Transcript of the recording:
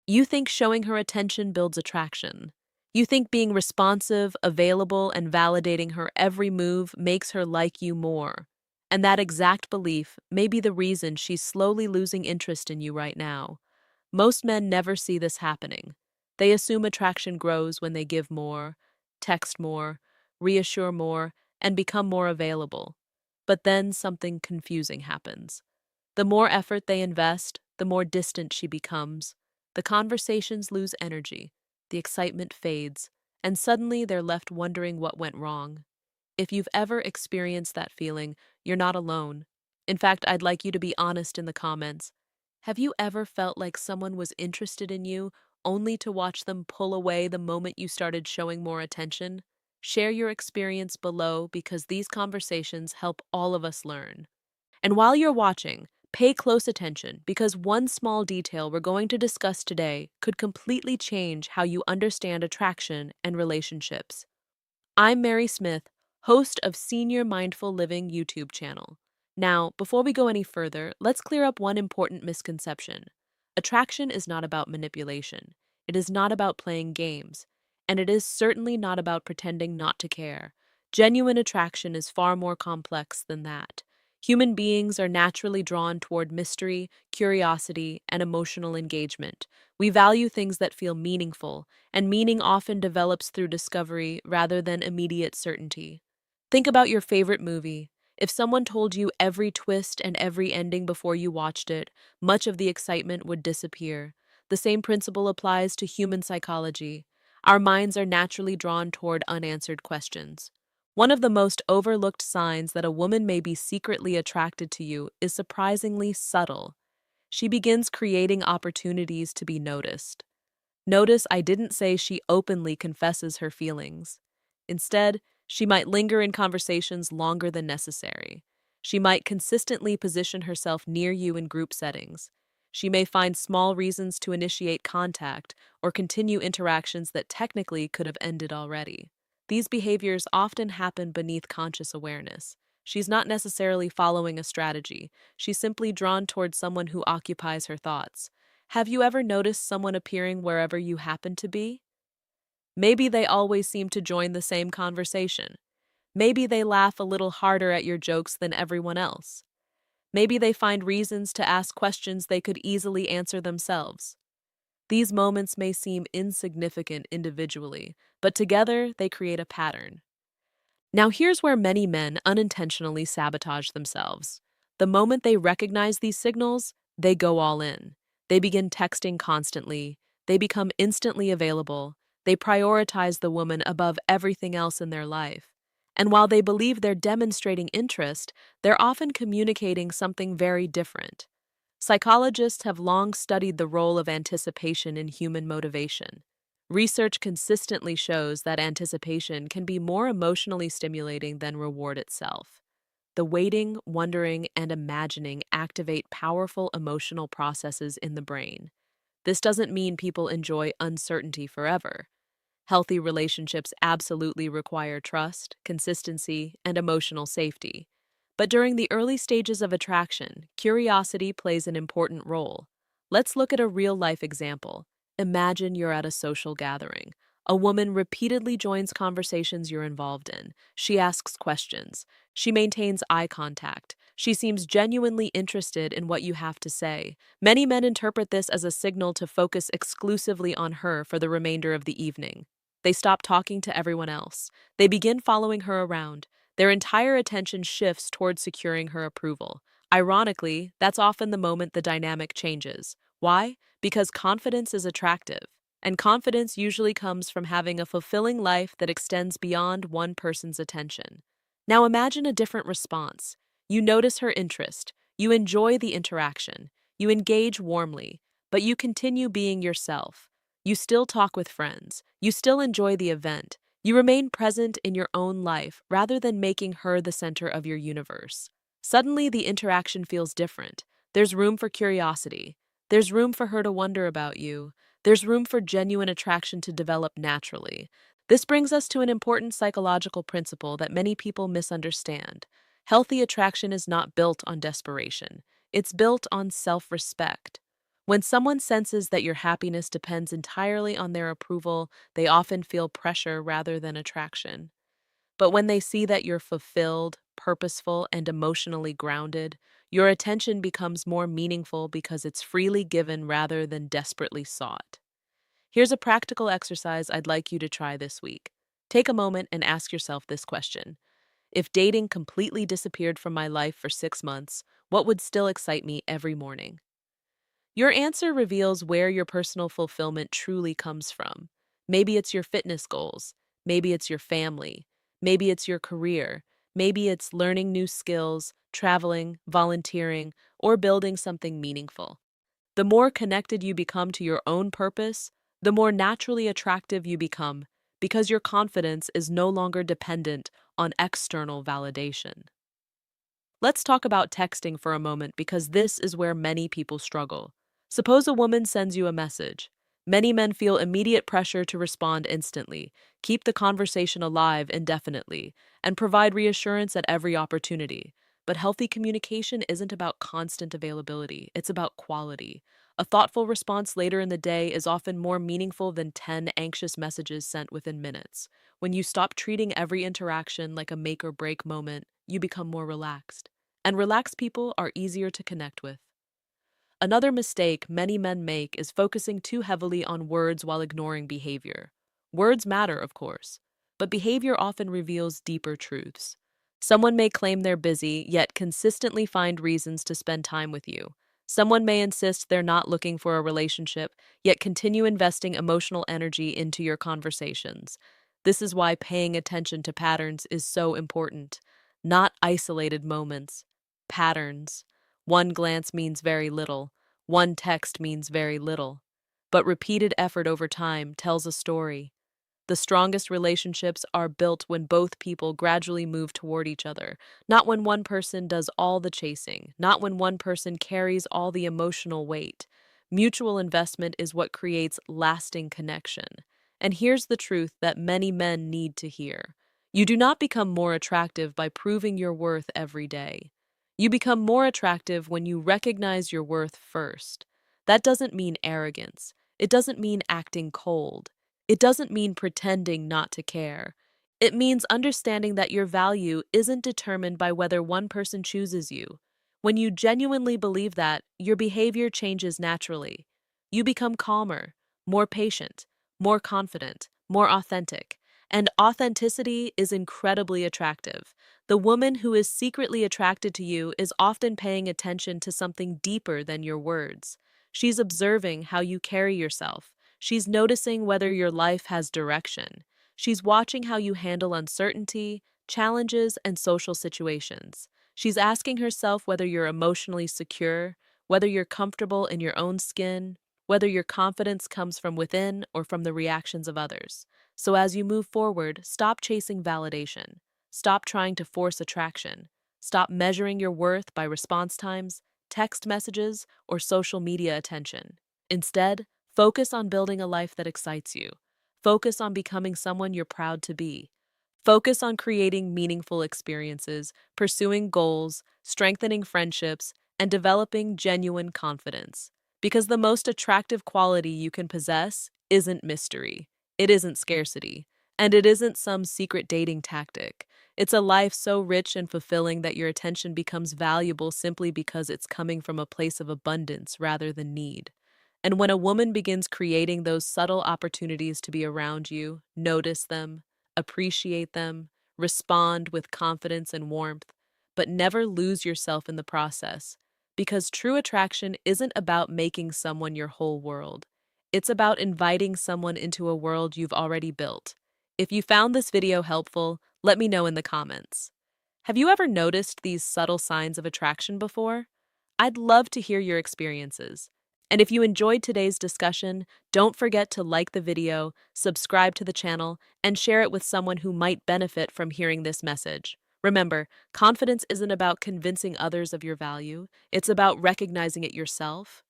You think showing her attention builds attraction. You think being responsive, available, and validating her every move makes her like you more. And that exact belief may be the reason she's slowly losing interest in you right now. Most men never see this happening. They assume attraction grows when they give more, text more, reassure more, and become more available. But then something confusing happens. The more effort they invest, the more distant she becomes. The conversations lose energy, the excitement fades, and suddenly they're left wondering what went wrong. If you've ever experienced that feeling, you're not alone. In fact, I'd like you to be honest in the comments. Have you ever felt like someone was interested in you only to watch them pull away the moment you started showing more attention? Share your experience below because these conversations help all of us learn. And while you're watching, pay close attention because one small detail we're going to discuss today could completely change how you understand attraction and relationships. I'm Mary Smith, host of Senior Mindful Living YouTube channel. Now, before we go any further, let's clear up one important misconception. Attraction is not about manipulation. It is not about playing games. And it is certainly not about pretending not to care. Genuine attraction is far more complex than that. Human beings are naturally drawn toward mystery, curiosity, and emotional engagement. We value things that feel meaningful, and meaning often develops through discovery rather than immediate certainty. Think about your favorite movie. If someone told you every twist and every ending before you watched it, much of the excitement would disappear. The same principle applies to human psychology. Our minds are naturally drawn toward unanswered questions. One of the most overlooked signs that a woman may be secretly attracted to you is surprisingly subtle. She begins creating opportunities to be noticed. Notice I didn't say she openly confesses her feelings. Instead, she might linger in conversations longer than necessary. She might consistently position herself near you in group settings. She may find small reasons to initiate contact or continue interactions that technically could have ended already. These behaviors often happen beneath conscious awareness. She's not necessarily following a strategy. She's simply drawn towards someone who occupies her thoughts. Have you ever noticed someone appearing wherever you happen to be? Maybe they always seem to join the same conversation. Maybe they laugh a little harder at your jokes than everyone else. Maybe they find reasons to ask questions they could easily answer themselves. These moments may seem insignificant individually, but together they create a pattern. Now, here's where many men unintentionally sabotage themselves. The moment they recognize these signals, they go all in. They begin texting constantly. They become instantly available. They prioritize the woman above everything else in their life. And while they believe they're demonstrating interest, they're often communicating something very different. Psychologists have long studied the role of anticipation in human motivation. Research consistently shows that anticipation can be more emotionally stimulating than reward itself. The waiting, wondering, and imagining activate powerful emotional processes in the brain. This doesn't mean people enjoy uncertainty forever. Healthy relationships absolutely require trust, consistency, and emotional safety. But during the early stages of attraction, curiosity plays an important role. Let's look at a real-life example. Imagine you're at a social gathering. A woman repeatedly joins conversations you're involved in. She asks questions. She maintains eye contact. She seems genuinely interested in what you have to say. Many men interpret this as a signal to focus exclusively on her for the remainder of the evening. They stop talking to everyone else. They begin following her around. Their entire attention shifts toward securing her approval. Ironically, that's often the moment the dynamic changes. Why? Because confidence is attractive. And confidence usually comes from having a fulfilling life that extends beyond one person's attention. Now imagine a different response. You notice her interest. You enjoy the interaction. You engage warmly, but you continue being yourself. You still talk with friends. You still enjoy the event. You remain present in your own life rather than making her the center of your universe. Suddenly, the interaction feels different. There's room for curiosity. There's room for her to wonder about you. There's room for genuine attraction to develop naturally. This brings us to an important psychological principle that many people misunderstand. Healthy attraction is not built on desperation. It's built on self-respect. When someone senses that your happiness depends entirely on their approval, they often feel pressure rather than attraction. But when they see that you're fulfilled, purposeful, and emotionally grounded, your attention becomes more meaningful because it's freely given rather than desperately sought. Here's a practical exercise I'd like you to try this week. Take a moment and ask yourself this question. If dating completely disappeared from my life for 6 months, what would still excite me every morning? Your answer reveals where your personal fulfillment truly comes from. Maybe it's your fitness goals. Maybe it's your family. Maybe it's your career. Maybe it's learning new skills, traveling, volunteering, or building something meaningful. The more connected you become to your own purpose, the more naturally attractive you become because your confidence is no longer dependent on external validation. Let's talk about texting for a moment because this is where many people struggle. Suppose a woman sends you a message. Many men feel immediate pressure to respond instantly, keep the conversation alive indefinitely, and provide reassurance at every opportunity. But healthy communication isn't about constant availability, it's about quality. A thoughtful response later in the day is often more meaningful than 10 anxious messages sent within minutes. When you stop treating every interaction like a make or break moment, you become more relaxed. And relaxed people are easier to connect with. Another mistake many men make is focusing too heavily on words while ignoring behavior. Words matter, of course, but behavior often reveals deeper truths. Someone may claim they're busy, yet consistently find reasons to spend time with you. Someone may insist they're not looking for a relationship, yet continue investing emotional energy into your conversations. This is why paying attention to patterns is so important. Not isolated moments, patterns. One glance means very little. One text means very little. But repeated effort over time tells a story. The strongest relationships are built when both people gradually move toward each other, not when one person does all the chasing, not when one person carries all the emotional weight. Mutual investment is what creates lasting connection. And here's the truth that many men need to hear. You do not become more attractive by proving your worth every day. You become more attractive when you recognize your worth first. That doesn't mean arrogance. It doesn't mean acting cold. It doesn't mean pretending not to care. It means understanding that your value isn't determined by whether one person chooses you. When you genuinely believe that, your behavior changes naturally. You become calmer, more patient, more confident, more authentic. And authenticity is incredibly attractive. The woman who is secretly attracted to you is often paying attention to something deeper than your words. She's observing how you carry yourself. She's noticing whether your life has direction. She's watching how you handle uncertainty, challenges, and social situations. She's asking herself whether you're emotionally secure, whether you're comfortable in your own skin, whether your confidence comes from within or from the reactions of others. So as you move forward, stop chasing validation. Stop trying to force attraction. Stop measuring your worth by response times, text messages, or social media attention. Instead, focus on building a life that excites you. Focus on becoming someone you're proud to be. Focus on creating meaningful experiences, pursuing goals, strengthening friendships, and developing genuine confidence. Because the most attractive quality you can possess isn't mystery, it isn't scarcity, and it isn't some secret dating tactic. It's a life so rich and fulfilling that your attention becomes valuable simply because it's coming from a place of abundance rather than need. And when a woman begins creating those subtle opportunities to be around you, notice them, appreciate them, respond with confidence and warmth, but never lose yourself in the process. Because true attraction isn't about making someone your whole world. It's about inviting someone into a world you've already built. If you found this video helpful, let me know in the comments. Have you ever noticed these subtle signs of attraction before? I'd love to hear your experiences. And if you enjoyed today's discussion, don't forget to like the video, subscribe to the channel, and share it with someone who might benefit from hearing this message. Remember, confidence isn't about convincing others of your value, it's about recognizing it yourself.